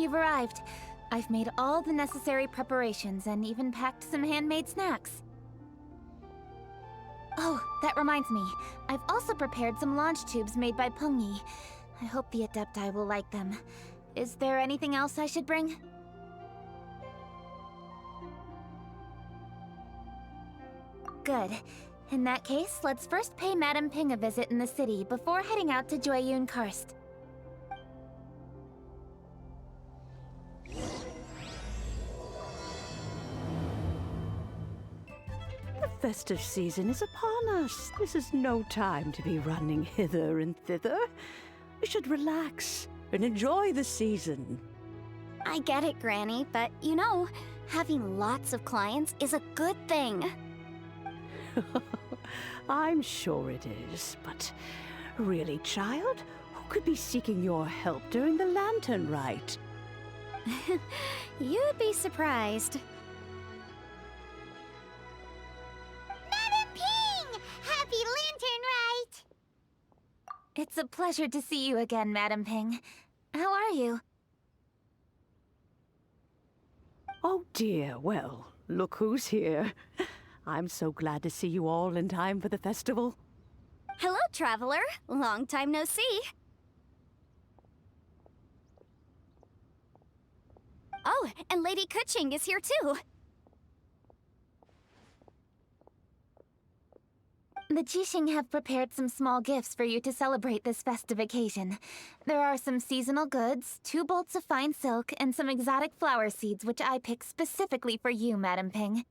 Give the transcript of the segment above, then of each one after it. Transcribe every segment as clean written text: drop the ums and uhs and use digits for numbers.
you've arrived. I've made all the necessary preparations and even packed some handmade snacks. Oh, that reminds me. I've also prepared some launch tubes made by Pengyi. I hope the Adepti will like them. Is there anything else I should bring? Good. In that case, let's first pay Madame Ping a visit in the city before heading out to Jueyun Karst. The festive season is upon us. This is no time to be running hither and thither. We should relax and enjoy the season. I get it, Granny, but you know, having lots of clients is a good thing. I'm sure it is, but really, child, who could be seeking your help during the lantern rite? You'd be surprised. Madam Ping! Happy Lantern Rite! It's a pleasure to see you again, Madame Ping. How are you? Oh dear, well, look who's here. I'm so glad to see you all in time for the festival. Hello, traveler. Long time no see. Oh, and Lady Kuching is here too. The Jixing have prepared some small gifts for you to celebrate this festive occasion. There are some seasonal goods, 2 bolts of fine silk, and some exotic flower seeds which I picked specifically for you, Madame Ping.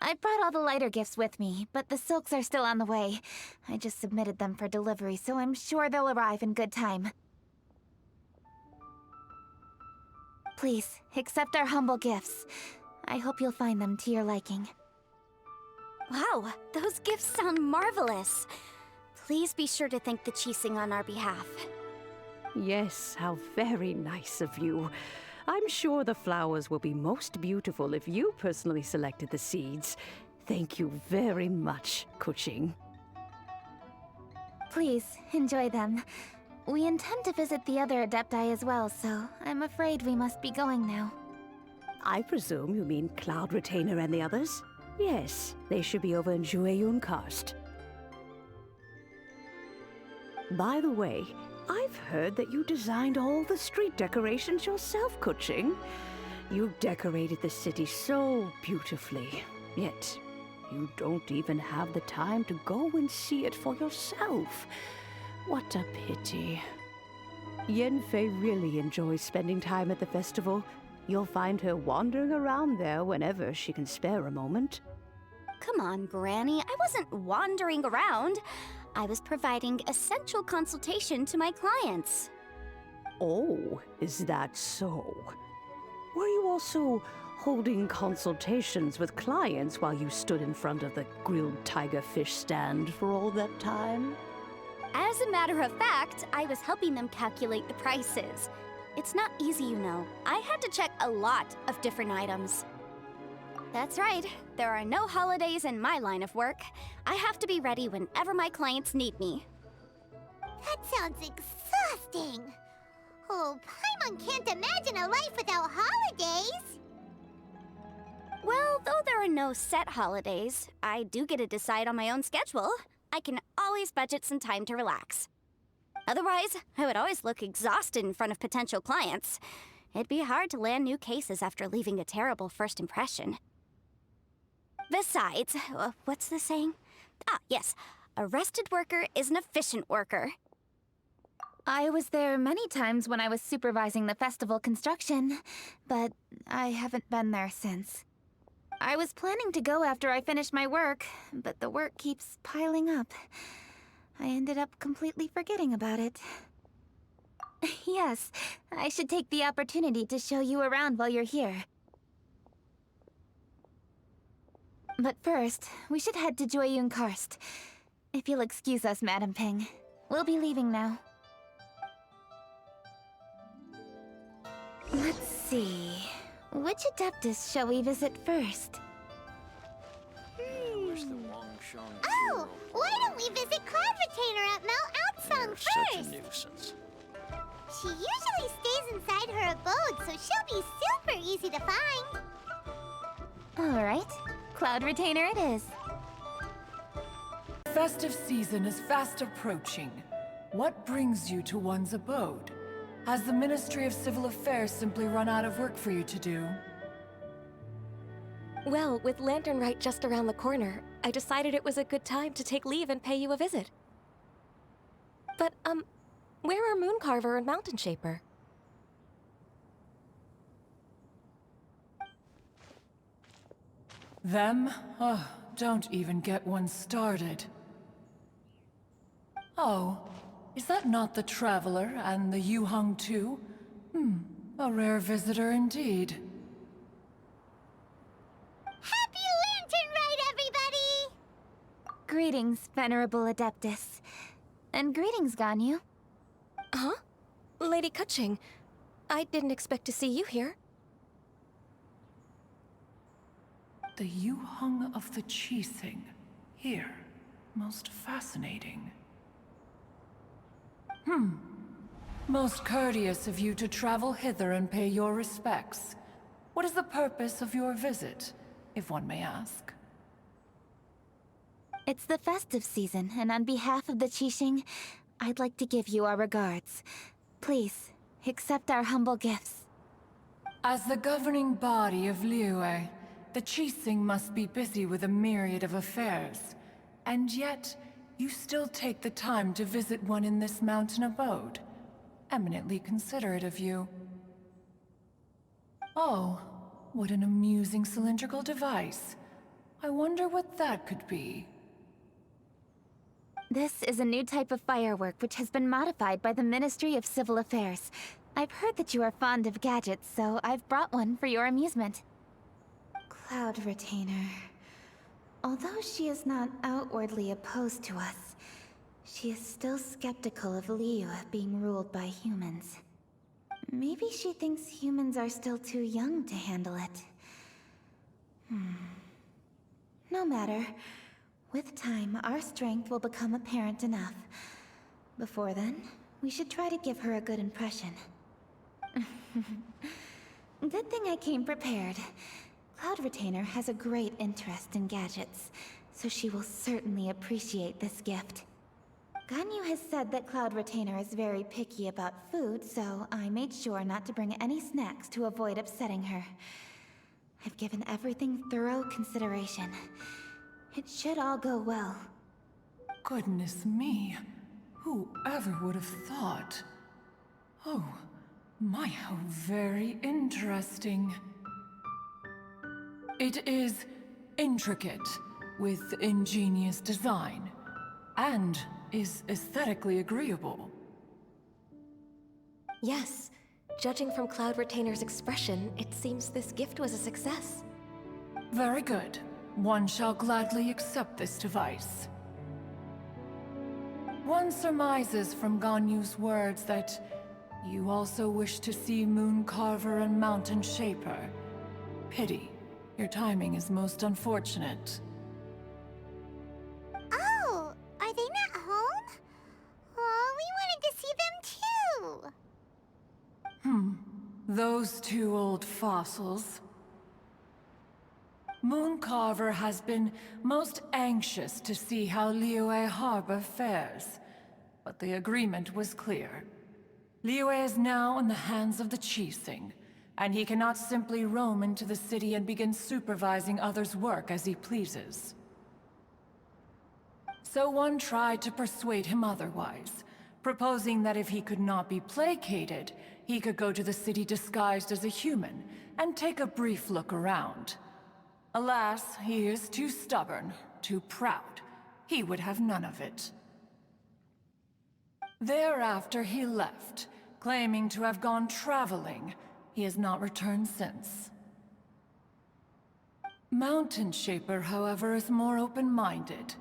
I brought all the lighter gifts with me, but the silks are still on the way. I just submitted them for delivery, so I'm sure they'll arrive in good time. Please, accept our humble gifts. I hope you'll find them to your liking. Wow, those gifts sound marvelous. Please be sure to thank the Jixing on our behalf. Yes, how very nice of you. I'm sure the flowers will be most beautiful if you personally selected the seeds. Thank you very much, Kuching. Please, enjoy them. We intend to visit the other Adepti as well, so I'm afraid we must be going now. I presume you mean Cloud Retainer and the others? Yes, they should be over in Jueyun Karst. By the way, I've heard that you designed all the street decorations yourself, Kuching. You decorated the city so beautifully, yet you don't even have the time to go and see it for yourself. What a pity. Yanfei really enjoys spending time at the festival. You'll find her wandering around there whenever she can spare a moment. Come on, Granny. I wasn't wandering around. I was providing essential consultation to my clients. Oh, is that so? Were you also holding consultations with clients while you stood in front of the grilled tiger fish stand for all that time? As a matter of fact, I was helping them calculate the prices. It's not easy, you know. I had to check a lot of different items. That's right. There are no holidays in my line of work. I have to be ready whenever my clients need me. That sounds exhausting. Oh, Paimon can't imagine a life without holidays. Well, though there are no set holidays, I do get to decide on my own schedule. I can always budget some time to relax. Otherwise, I would always look exhausted in front of potential clients. It'd be hard to land new cases after leaving a terrible first impression. Besides, what's the saying? Ah, yes. A rested worker is an efficient worker. I was there many times when I was supervising the festival construction, but I haven't been there since. I was planning to go after I finished my work, but the work keeps piling up. I ended up completely forgetting about it. Yes, I should take the opportunity to show you around while you're here. But first, we should head to Jueyun Karst. If you'll excuse us, Madame Ping. We'll be leaving now. Let's see. Which Adeptus shall we visit first? Oh, why don't we visit Cloud Retainer at Mount Outsung You're such a first? nuisance. She usually stays inside her abode, so she'll be super easy to find. All right, Cloud Retainer it is. Festive season is fast approaching. What brings you to one's abode? Has the Ministry of Civil Affairs simply run out of work for you to do? Well, with Lantern Rite just around the corner, I decided it was a good time to take leave and pay you a visit. But, where are Mooncarver and Mountain Shaper? Them? Oh, don't even get one started. Oh, is that not the Traveler and the Yuheng too? A rare visitor indeed. Happy Lantern Rite, everybody! Greetings, Venerable Adeptus. And greetings, Ganyu. Huh? Lady Kutching, I didn't expect to see you here. The Yuheng of the Qixing. Here. Most fascinating. Most courteous of you to travel hither and pay your respects. What is the purpose of your visit, if one may ask? It's the festive season, and on behalf of the Qixing, I'd like to give you our regards. Please, accept our humble gifts. As the governing body of Liyue, the Qixing must be busy with a myriad of affairs. And yet, you still take the time to visit one in this mountain abode. Eminently considerate of you. Oh, what an amusing cylindrical device. I wonder what that could be. This is a new type of firework which has been modified by the Ministry of Civil Affairs. I've heard that you are fond of gadgets, so I've brought one for your amusement. Cloud Retainer. Although she is not outwardly opposed to us, she is still skeptical of Liyue being ruled by humans. Maybe she thinks humans are still too young to handle it. No matter. With time, our strength will become apparent enough. Before then, we should try to give her a good impression. Good thing I came prepared. Cloud Retainer has a great interest in gadgets, so she will certainly appreciate this gift. Ganyu has said that Cloud Retainer is very picky about food, so I made sure not to bring any snacks to avoid upsetting her. I've given everything thorough consideration. It should all go well. Goodness me. Whoever would have thought? Oh, my, how very interesting. It is intricate, with ingenious design, and is aesthetically agreeable. Yes. Judging from Cloud Retainer's expression, it seems this gift was a success. Very good. One shall gladly accept this device. One surmises from Ganyu's words that you also wish to see Mooncarver and Mountain Shaper. Pity. Your timing is most unfortunate. Oh, are they not home? Oh, we wanted to see them too. Those two old fossils. Mooncarver has been most anxious to see how Liyue Harbor fares, but the agreement was clear. Liyue is now in the hands of the Qixing, and he cannot simply roam into the city and begin supervising others' work as he pleases. So one tried to persuade him otherwise, proposing that if he could not be placated, he could go to the city disguised as a human and take a brief look around. Alas, he is too stubborn, too proud. He would have none of it. Thereafter he left, claiming to have gone traveling. He has not returned since. Mountain Shaper, however, is more open-minded.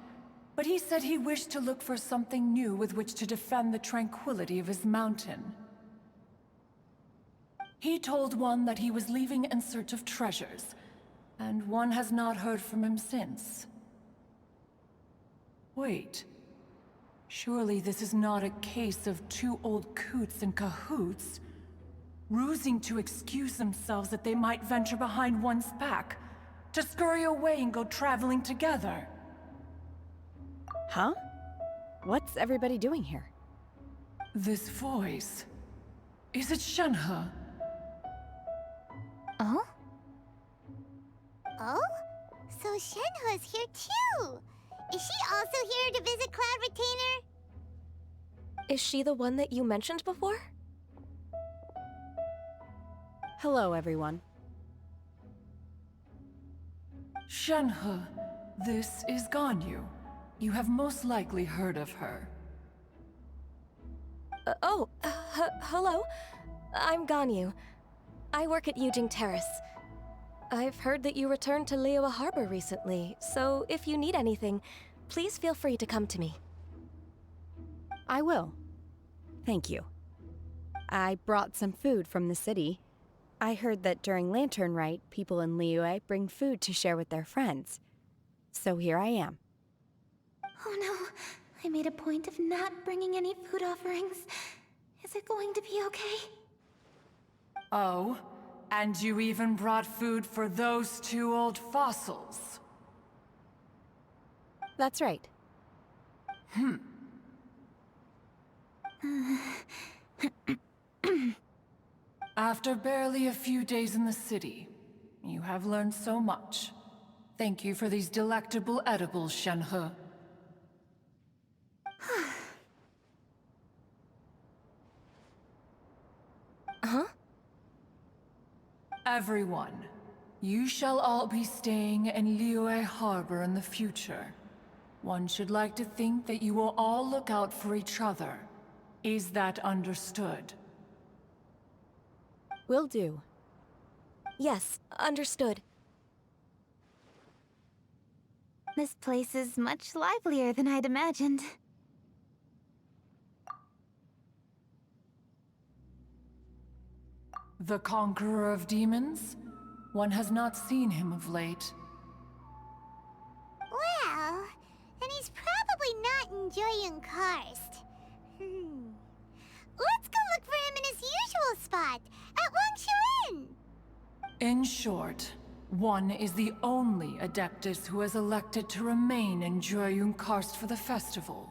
But he said he wished to look for something new with which to defend the tranquility of his mountain. He told one that he was leaving in search of treasures, and one has not heard from him since. Wait. Surely this is not a case of two old coots in cahoots, rusing to excuse themselves that they might venture behind one's back, to scurry away and go traveling together. Huh? What's everybody doing here? This voice... is it Shenhe? Oh? Oh? So Shenhe's here too! Is she also here to visit Cloud Retainer? Is she the one that you mentioned before? Hello, everyone. Shenhe, this is Ganyu. You have most likely heard of her. Hello. I'm Ganyu. I work at Yujing Terrace. I've heard that you returned to Liyue Harbor recently, so if you need anything, please feel free to come to me. I will. Thank you. I brought some food from the city. I heard that during Lantern Rite, people in Liyue bring food to share with their friends. So here I am. Oh no, I made a point of not bringing any food offerings. Is it going to be okay? Oh, and you even brought food for those two old fossils. That's right. After barely a few days in the city, you have learned so much. Thank you for these delectable edibles, Shenhe. Huh? Everyone, you shall all be staying in Liyue Harbor in the future. One should like to think that you will all look out for each other. Is that understood? Will do. Yes, understood. This place is much livelier than I'd imagined. The Conqueror of Demons? One has not seen him of late. Well, then he's probably not enjoying Karst. Let's go look for him in his usual spot, at Wangshu Inn! In short, one is the only Adeptus who has elected to remain in Jueyun Karst for the festival.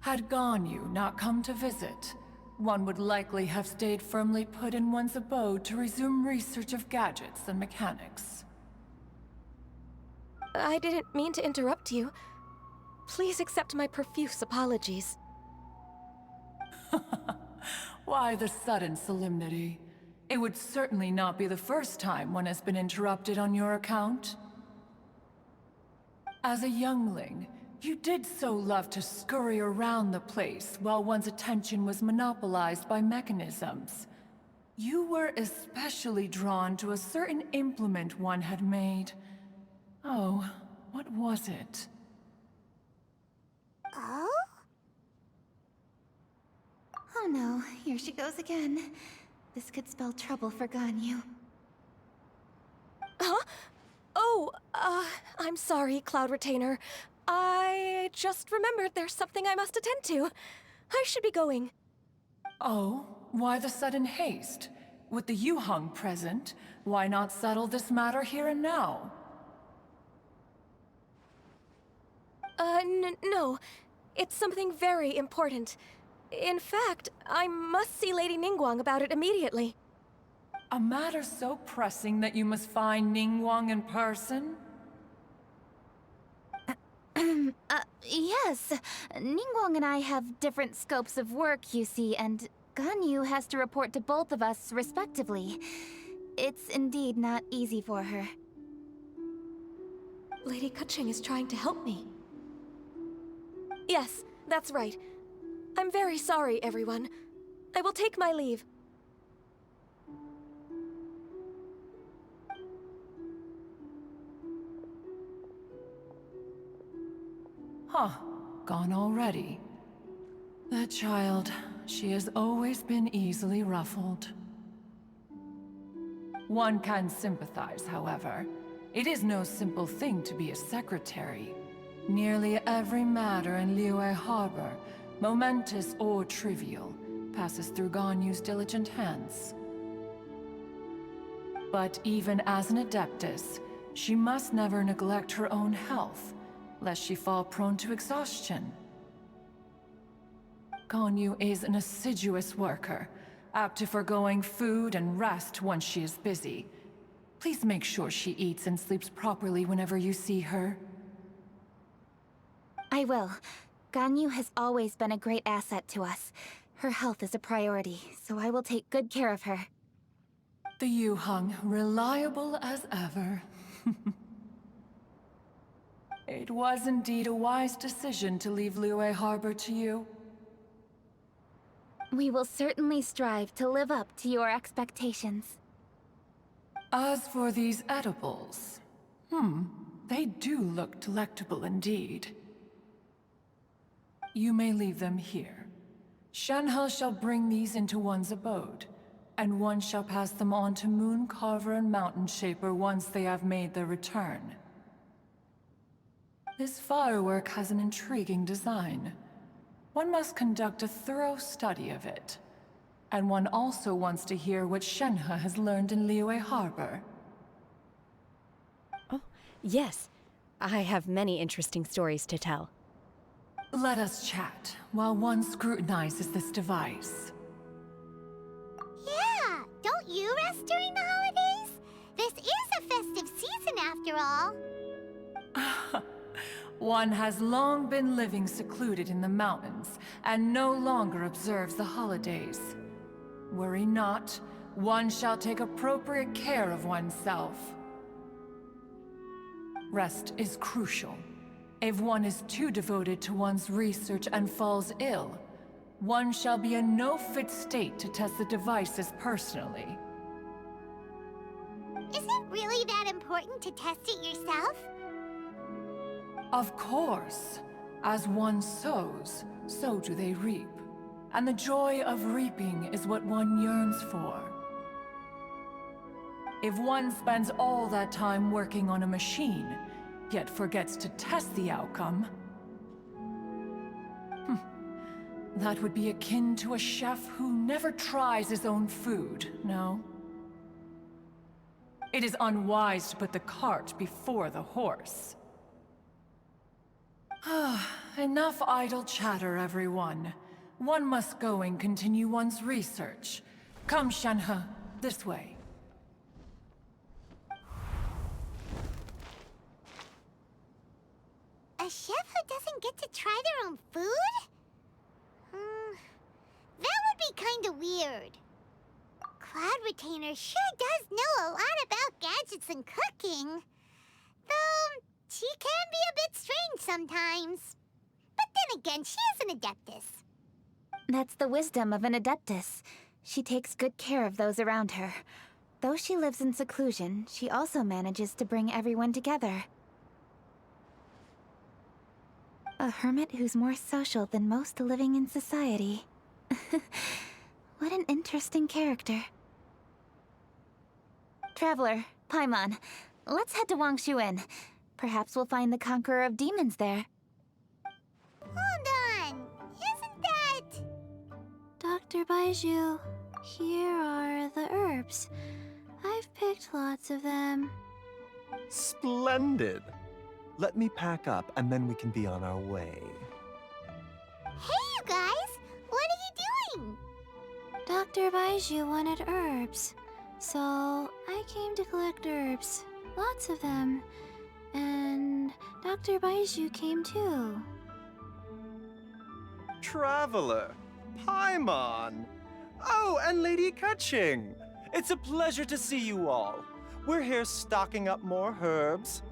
Had Ganyu not come to visit, one would likely have stayed firmly put in one's abode to resume research of gadgets and mechanics. I didn't mean to interrupt you. Please accept my profuse apologies. Why the sudden solemnity? It would certainly not be the first time one has been interrupted on your account. As a youngling, you did so love to scurry around the place while one's attention was monopolized by mechanisms. You were especially drawn to a certain implement one had made. Oh, what was it? Oh? Oh no, here she goes again. This could spell trouble for Ganyu. Huh? Oh, I'm sorry, Cloud Retainer. I just remembered there's something I must attend to. I should be going. Oh, why the sudden haste? With the Yuheng present, why not settle this matter here and now? No. It's something very important. In fact, I must see Lady Ningguang about it immediately. A matter so pressing that you must find Ningguang in person? Yes. Ningguang and I have different scopes of work, you see, and Ganyu has to report to both of us respectively. It's indeed not easy for her. Lady Keqing is trying to help me. Yes, that's right. I'm very sorry, everyone. I will take my leave. Huh, gone already. That child, she has always been easily ruffled. One can sympathize, however. It is no simple thing to be a secretary. Nearly every matter in Liyue Harbor, momentous or trivial, passes through Ganyu's diligent hands. But even as an Adeptus, she must never neglect her own health, lest she fall prone to exhaustion. Ganyu is an assiduous worker, apt to foregoing food and rest once she is busy. Please make sure she eats and sleeps properly whenever you see her. I will. Ganyu has always been a great asset to us. Her health is a priority, so I will take good care of her. The Yuheng, reliable as ever. It was indeed a wise decision to leave Liyue Harbor to you. We will certainly strive to live up to your expectations. As for these edibles, they do look delectable indeed. You may leave them here. Shenhe shall bring these into one's abode, and one shall pass them on to Moon Carver and Mountain Shaper once they have made their return. This firework has an intriguing design. One must conduct a thorough study of it. And one also wants to hear what Shenhe has learned in Liyue Harbor. Oh, yes. I have many interesting stories to tell. Let us chat while one scrutinizes this device. Yeah, don't you rest during the holidays? This is a festive season after all. One has long been living secluded in the mountains and no longer observes the holidays. Worry not, one shall take appropriate care of oneself. Rest is crucial. If one is too devoted to one's research and falls ill, one shall be in no fit state to test the devices personally. Is it really that important to test it yourself? Of course. As one sows, so do they reap. And the joy of reaping is what one yearns for. If one spends all that time working on a machine, yet forgets to test the outcome, that would be akin to a chef who never tries his own food, no? It is unwise to put the cart before the horse. Enough idle chatter, everyone. One must go and continue one's research. Come, Shenhe, this way. A chef who doesn't get to try their own food? That would be kinda weird. Cloud Retainer sure does know a lot about gadgets and cooking. Though, she can be a bit strange sometimes. But then again, she is an Adeptus. That's the wisdom of an Adeptus. She takes good care of those around her. Though she lives in seclusion, she also manages to bring everyone together. A hermit who's more social than most living in society. What an interesting character. Traveler, Paimon, let's head to Wangshuin. Perhaps we'll find the Conqueror of Demons there. Hold on. Isn't that... Dr. Baiju, here are the herbs. I've picked lots of them. Splendid! Let me pack up and then we can be on our way. Hey, you guys! What are you doing? Dr. Baiju wanted herbs, so I came to collect herbs. Lots of them. And Dr. Baiju came too. Traveler! Paimon! Oh, and Lady Kaching! It's a pleasure to see you all. We're here stocking up more herbs.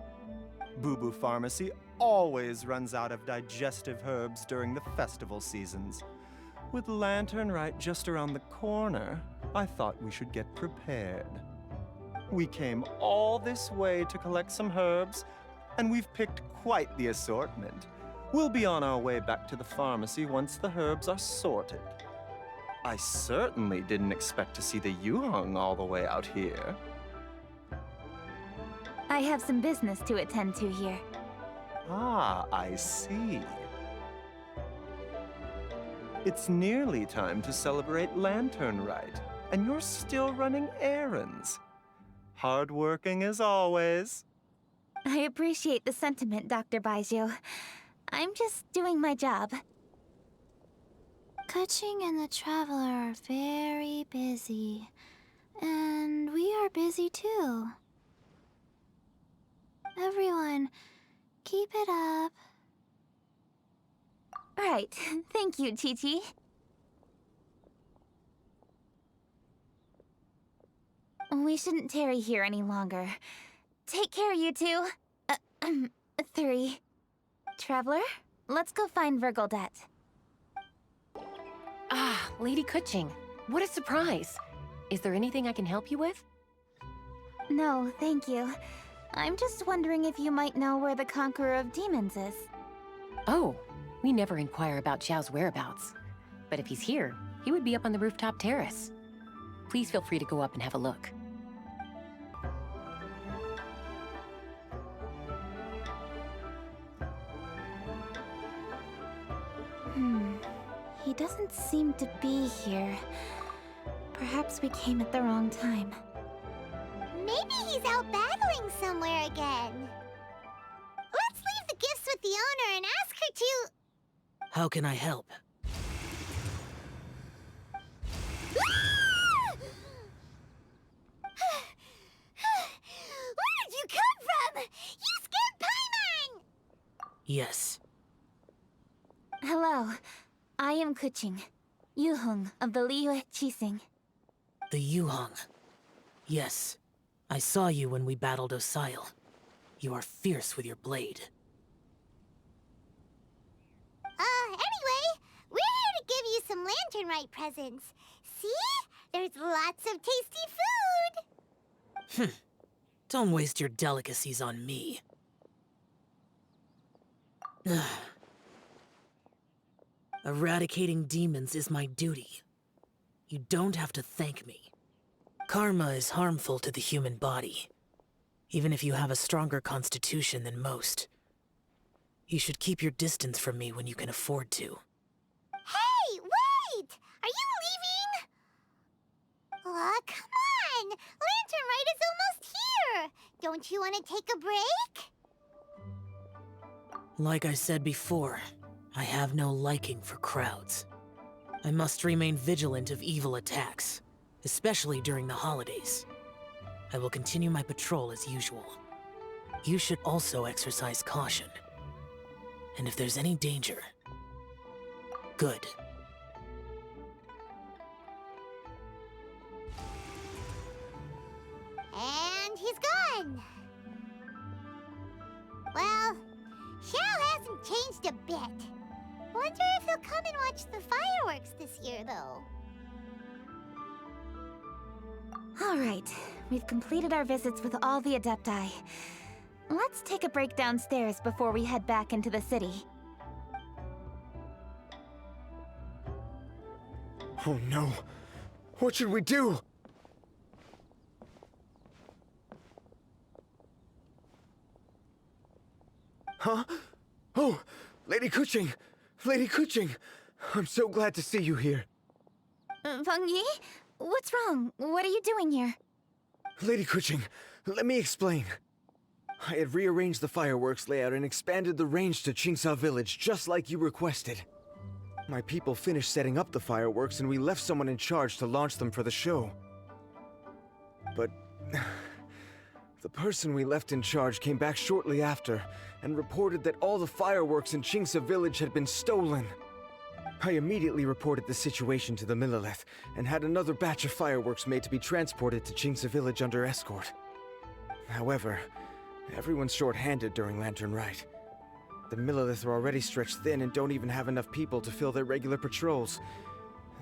Boo Boo Pharmacy always runs out of digestive herbs during the festival seasons. With Lantern right just around the corner, I thought we should get prepared. We came all this way to collect some herbs, and we've picked quite the assortment. We'll be on our way back to the pharmacy once the herbs are sorted. I certainly didn't expect to see the Yuheng all the way out here. I have some business to attend to here. Ah, I see. It's nearly time to celebrate Lantern Rite, and you're still running errands. Hardworking as always. I appreciate the sentiment, Dr. Baiju. I'm just doing my job. Kuching and the Traveler are very busy. And we are busy too. Everyone, keep it up. Right. Thank you, Chi-Chi. We shouldn't tarry here any longer. Take care, you two. Three. Traveler, let's go find Virgildet. Ah, Lady Kuching. What a surprise. Is there anything I can help you with? No, thank you. I'm just wondering if you might know where the Conqueror of Demons is. Oh, we never inquire about Xiao's whereabouts. But if he's here, he would be up on the rooftop terrace. Please feel free to go up and have a look. He doesn't seem to be here. Perhaps we came at the wrong time. Maybe he's out battling somewhere again. Let's leave the gifts with the owner and ask her to... How can I help? Where did you come from? You scared Paimon! Yes. Hello. I am Kuching, Yuhung of the Liyue Qixing. The Yuhong. Yes. I saw you when we battled Osile. You are fierce with your blade. Anyway, we're here to give you some Lantern Rite presents. See? There's lots of tasty food! Don't waste your delicacies on me. Eradicating demons is my duty. You don't have to thank me. Karma is harmful to the human body, even if you have a stronger constitution than most. You should keep your distance from me when you can afford to. Hey, wait! Are you leaving? Aw, come on! Lantern Rite is almost here! Don't you want to take a break? Like I said before, I have no liking for crowds. I must remain vigilant of evil attacks, especially during the holidays. I will continue my patrol as usual. You should also exercise caution. And if there's any danger, good. And he's gone! Well, Xiao hasn't changed a bit. Wonder if he'll come and watch the fireworks this year, though. All right, we've completed our visits with all the Adepti. Let's take a break downstairs before we head back into the city. Oh no! What should we do? Huh? Oh! Lady Kuching! Lady Kuching! I'm so glad to see you here. Feng Yi? What's wrong? What are you doing here? Lady Kuching, let me explain. I had rearranged the fireworks layout and expanded the range to Qingsa Village just like you requested. My people finished setting up the fireworks and we left someone in charge to launch them for the show. But the person we left in charge came back shortly after and reported that all the fireworks in Qingsa Village had been stolen. I immediately reported the situation to the Millelith and had another batch of fireworks made to be transported to Qingsa Village under escort. However, everyone's short-handed during Lantern Rite. The Millelith are already stretched thin and don't even have enough people to fill their regular patrols.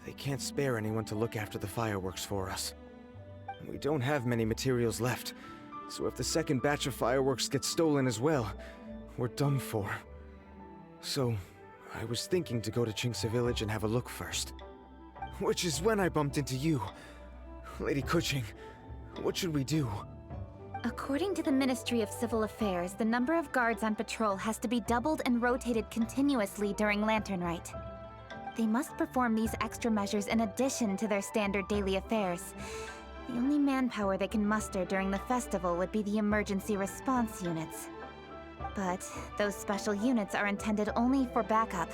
They can't spare anyone to look after the fireworks for us. We don't have many materials left, so if the second batch of fireworks gets stolen as well, we're done for. So, I was thinking to go to Qingsa Village and have a look first. Which is when I bumped into you. Lady Kuching, what should we do? According to the Ministry of Civil Affairs, the number of guards on patrol has to be doubled and rotated continuously during Lantern Rite. They must perform these extra measures in addition to their standard daily affairs. The only manpower they can muster during the festival would be the emergency response units. But those special units are intended only for backup.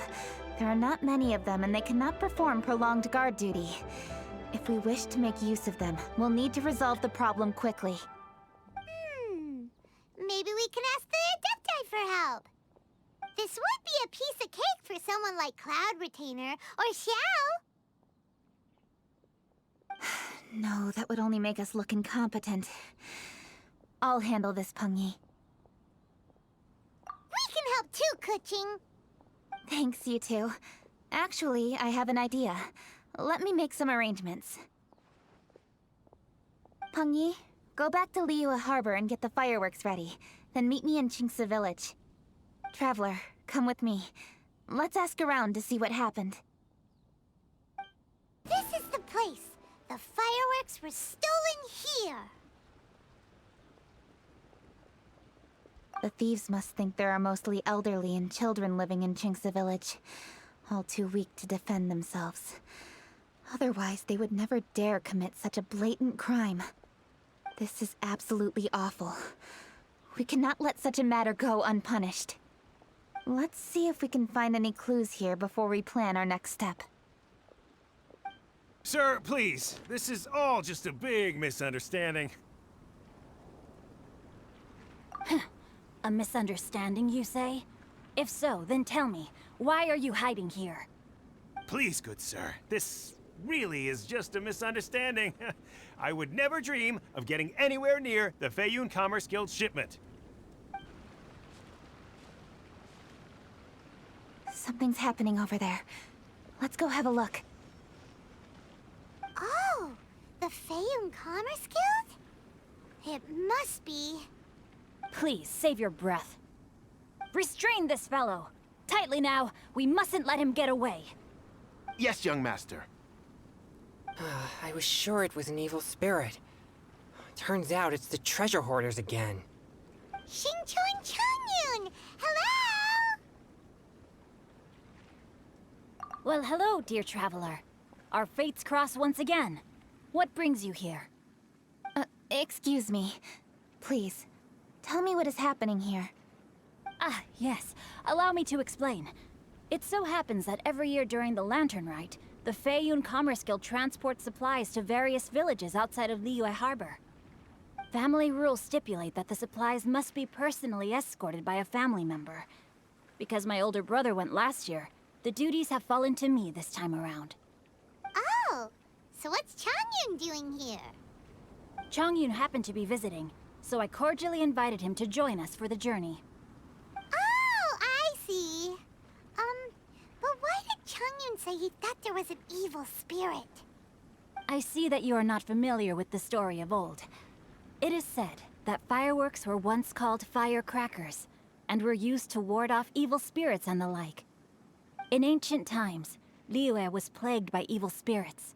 There are not many of them, and they cannot perform prolonged guard duty. If we wish to make use of them, we'll need to resolve the problem quickly. Maybe we can ask the Adepti for help. This would be a piece of cake for someone like Cloud Retainer or Xiao. No, that would only make us look incompetent. I'll handle this, Pengyi. We can help too, Kuching. Thanks, you two. Actually, I have an idea. Let me make some arrangements. Pengyi, go back to Liyue Harbor and get the fireworks ready. Then meet me in Qingce Village. Traveler, come with me. Let's ask around to see what happened. This is the place. The fireworks were stolen here. The thieves must think there are mostly elderly and children living in Qingce Village, all too weak to defend themselves. Otherwise, they would never dare commit such a blatant crime. This is absolutely awful. We cannot let such a matter go unpunished. Let's see if we can find any clues here before we plan our next step. Sir, please. This is all just a big misunderstanding. A misunderstanding, you say? If so, then tell me, why are you hiding here? Please, good sir. This really is just a misunderstanding. I would never dream of getting anywhere near the Feiyun Commerce Guild shipment. Something's happening over there. Let's go have a look. Oh, the Feiyun Commerce Guild? It must be. Please, save your breath. Restrain this fellow! Tightly now, we mustn't let him get away. Yes, young master. I was sure it was an evil spirit. Turns out it's the treasure hoarders again. Xingqiu Changyun! Hello! Well, hello, dear traveler. Our fates cross once again. What brings you here? Excuse me. Please, tell me what is happening here. Ah, yes. Allow me to explain. It so happens that every year during the Lantern Rite, the Feiyun Commerce Guild transports supplies to various villages outside of Liyue Harbor. Family rules stipulate that the supplies must be personally escorted by a family member. Because my older brother went last year, the duties have fallen to me this time around. Oh, so what's Changyun doing here? Changyun happened to be visiting, so I cordially invited him to join us for the journey. Oh, I see. But why did Changyun say he thought there was an evil spirit? I see that you are not familiar with the story of old. It is said that fireworks were once called firecrackers, and were used to ward off evil spirits and the like. In ancient times, Liyue was plagued by evil spirits.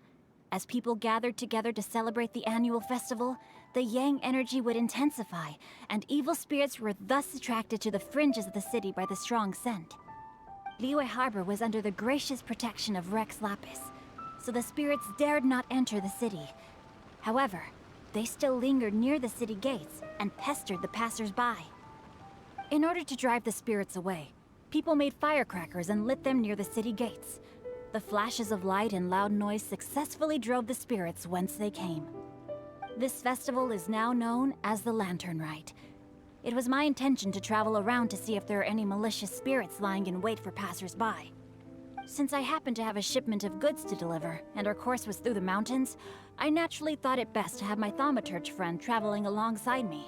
As people gathered together to celebrate the annual festival, the Yang energy would intensify, and evil spirits were thus attracted to the fringes of the city by the strong scent. Liyue Harbor was under the gracious protection of Rex Lapis, so the spirits dared not enter the city. However, they still lingered near the city gates and pestered the passers-by. In order to drive the spirits away, people made firecrackers and lit them near the city gates. The flashes of light and loud noise successfully drove the spirits whence they came. This festival is now known as the Lantern Rite. It was my intention to travel around to see if there are any malicious spirits lying in wait for passers-by. Since I happened to have a shipment of goods to deliver, and our course was through the mountains, I naturally thought it best to have my thaumaturge friend traveling alongside me.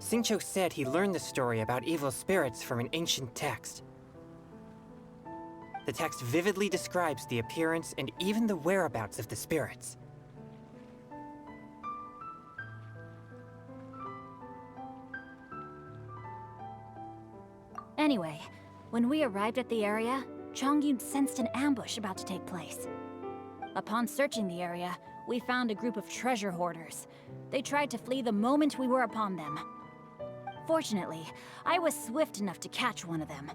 Xingqiu said he learned the story about evil spirits from an ancient text. The text vividly describes the appearance and even the whereabouts of the spirits. Anyway, when we arrived at the area, Changyun sensed an ambush about to take place. Upon searching the area, we found a group of treasure hoarders. They tried to flee the moment we were upon them. Fortunately, I was swift enough to catch one of them.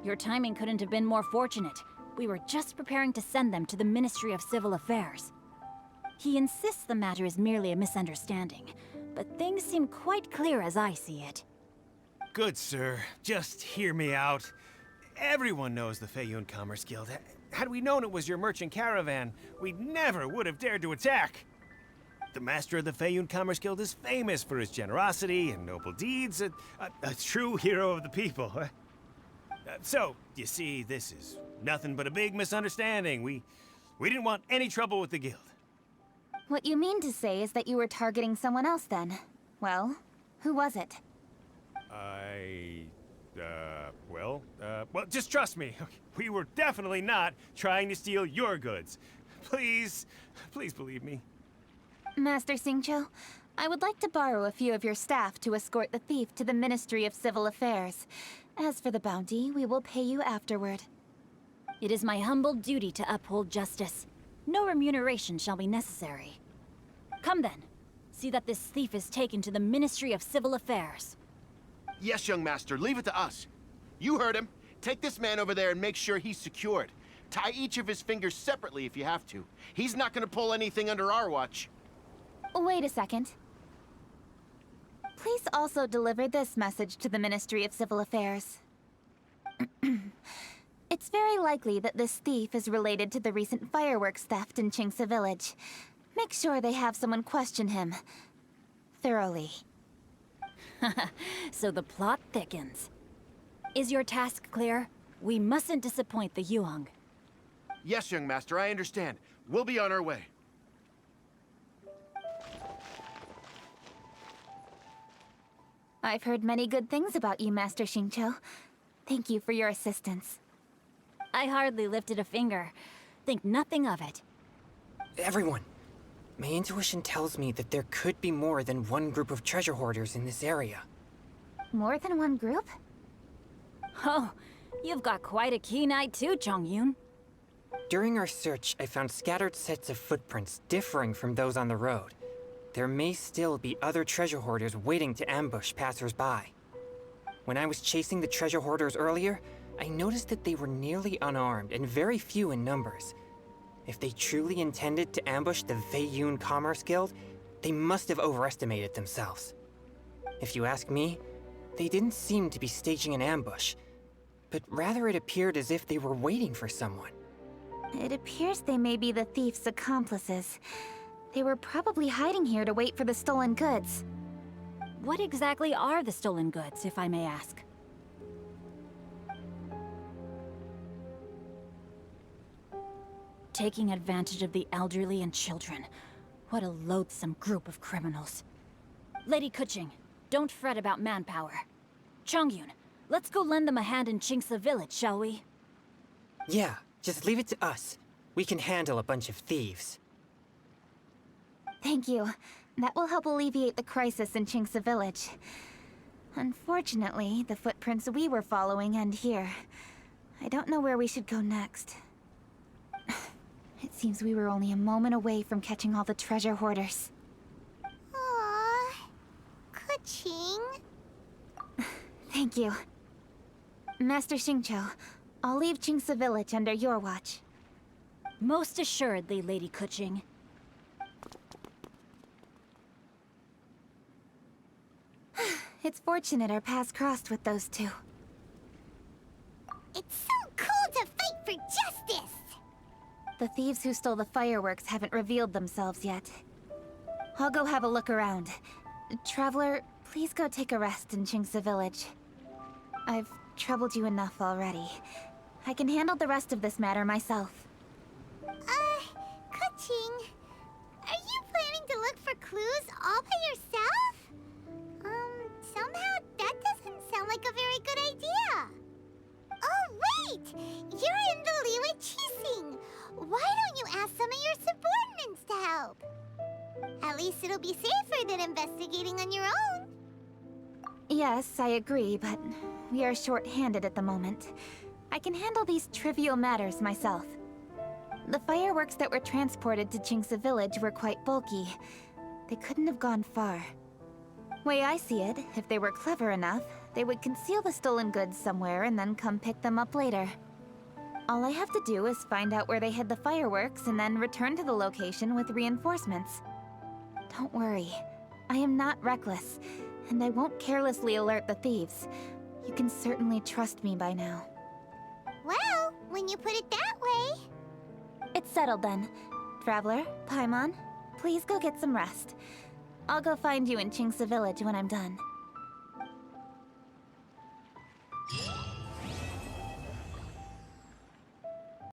Your timing couldn't have been more fortunate. We were just preparing to send them to the Ministry of Civil Affairs. He insists the matter is merely a misunderstanding, but things seem quite clear as I see it. Good, sir. Just hear me out. Everyone knows the Feiyun Commerce Guild. Had we known it was your merchant caravan, we never would have dared to attack. The master of the Feiyun Commerce Guild is famous for his generosity and noble deeds, a true hero of the people. So, you see, this is nothing but a big misunderstanding. We didn't want any trouble with the guild. What you mean to say is that you were targeting someone else then? Well, who was it? Well, just trust me. We were definitely not trying to steal your goods. Please believe me. Master Xingqiu, I would like to borrow a few of your staff to escort the thief to the Ministry of Civil Affairs. As for the bounty, we will pay you afterward. It is my humble duty to uphold justice. No remuneration shall be necessary. Come then. See that this thief is taken to the Ministry of Civil Affairs. Yes, young master, leave it to us. You heard him. Take this man over there and make sure he's secured. Tie each of his fingers separately if you have to. He's not gonna pull anything under our watch. Wait a second. Please also deliver this message to the Ministry of Civil Affairs. It's very likely that this thief is related to the recent fireworks theft in Qingce Village. Make sure they have someone question him thoroughly. So the plot thickens. Is your task clear? We mustn't disappoint the Yuang. Yes, young master, I understand. We'll be on our way. I've heard many good things about you, Master Xingqiu. Thank you for your assistance. I hardly lifted a finger. Think nothing of it. Everyone, my intuition tells me that there could be more than one group of treasure hoarders in this area. More than one group? Oh, you've got quite a keen eye too, Chongyun. During our search, I found scattered sets of footprints differing from those on the road. There may still be other treasure hoarders waiting to ambush passers-by. When I was chasing the treasure hoarders earlier, I noticed that they were nearly unarmed and very few in numbers. If they truly intended to ambush the Feiyun Commerce Guild, they must have overestimated themselves. If you ask me, they didn't seem to be staging an ambush, but rather it appeared as if they were waiting for someone. It appears they may be the thief's accomplices. They were probably hiding here to wait for the stolen goods. What exactly are the stolen goods, if I may ask? Taking advantage of the elderly and children. What a loathsome group of criminals. Lady Keqing, don't fret about manpower. Chongyun, let's go lend them a hand in Qingce Village, shall we? Yeah, just leave it to us. We can handle a bunch of thieves. Thank you. That will help alleviate the crisis in Qingce Village. Unfortunately, the footprints we were following end here. I don't know where we should go next. It seems we were only a moment away from catching all the treasure hoarders. Aww. Keqing. Thank you. Master Xingqiu, I'll leave Qingce Village under your watch. Most assuredly, Lady Keqing. It's fortunate our paths crossed with those two. It's so cool to fight for justice! The thieves who stole the fireworks haven't revealed themselves yet. I'll go have a look around. Traveler, please go take a rest in Qingce Village. I've troubled you enough already. I can handle the rest of this matter myself. Keqing, are you planning to look for clues all by yourself? Somehow that doesn't sound like a very good idea. Oh, wait! You're in the Liyue Qixing. Why don't you ask some of your subordinates to help? At least it'll be safer than investigating on your own. Yes, I agree, but we are short-handed at the moment. I can handle these trivial matters myself. The fireworks that were transported to Chinksa Village were quite bulky. They couldn't have gone far. Way I see it, if they were clever enough, they would conceal the stolen goods somewhere and then come pick them up later. All I have to do is find out where they hid the fireworks and then return to the location with reinforcements. Don't worry, I am not reckless, and I won't carelessly alert the thieves. You can certainly trust me by now. Well, when you put it that way... It's settled then. Traveler, Paimon, please go get some rest. I'll go find you in Chinksa Village when I'm done.